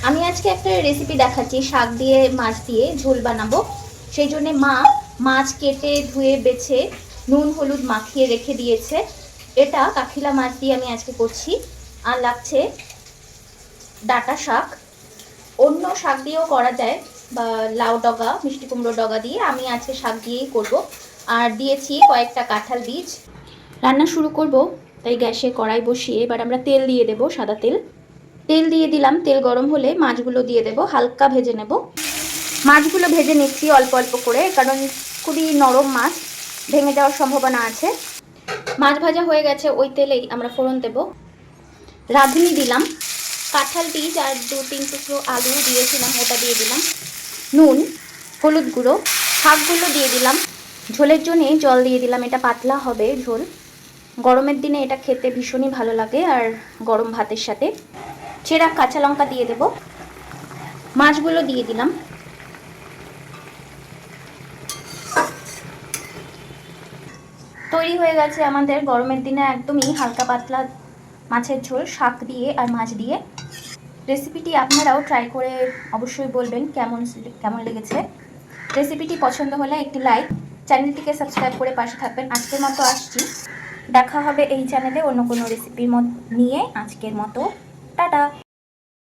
আমি আজকে একটা রেসিপি দেখাচ্ছি, শাক দিয়ে মাছ দিয়ে ঝোল বানাবো। সেই জন্য মা মাছ কেটে ধুয়ে বেছে নুন হলুদ মাখিয়ে রেখে দিয়েছে। এটা কাকিলা মাছ দিয়ে আমি আজকে করছি। আর লাগছে ডাঁটা শাক, অন্য শাক দিয়েও করা যায়, বা লাউ ডগা, মিষ্টি কুমড়ো ডগা দিয়ে। আমি আজকে শাক দিয়েই করব। আর দিয়েছি কয়েকটা কাঁঠাল বীজ। রান্না শুরু করব, তাই গ্যাসে কড়াই বসিয়ে এবার আমরা তেল দিয়ে দেব, সাদা তেল। তেল দিয়ে দিলাম, তেল গরম হলে মাছগুলো দিয়ে দেব, হালকা ভেজে নেব। মাছগুলো ভেজে নিচ্ছি অল্প অল্প করে, কারণ খুবই নরম মাছ, ভেঙে যাওয়ার সম্ভাবনা আছে। মাছ ভাজা হয়ে গেছে, ওই তেলেই আমরা ফোড়ন দেব। রাঁধুনি দিলাম, কাঁঠাল বীজ আর 2-3 টুকরো আলু দিয়েছিলাম, ওটা দিয়ে দিলাম। নুন, হলুদ গুঁড়ো, শাকগুলো দিয়ে দিলাম। ঝোলের জন্যে জল দিয়ে দিলাম, এটা পাতলা হবে ঝোল। গরমের দিনে এটা খেতে ভীষণই ভালো লাগে, আর গরম ভাতের সাথে। চেরা কাঁচা লঙ্কা দিয়ে দেব। মাছগুলো দিয়ে দিলাম। তৈরি হয়ে গেছে আমাদের গরমের দিনে একদমই হালকা পাতলা মাছের ঝোল, শাক দিয়ে আর মাছ দিয়ে। রেসিপিটি আপনারাও ট্রাই করে অবশ্যই বলবেন কেমন লেগেছে। রেসিপিটি পছন্দ হলে একটি লাইক, চ্যানেলটিকে সাবস্ক্রাইব করে পাশে থাকবেন। আজকের মতো আসছি, দেখা হবে এই চ্যানেলে অন্য কোনো রেসিপির নিয়ে। আজকের মতো টাটা।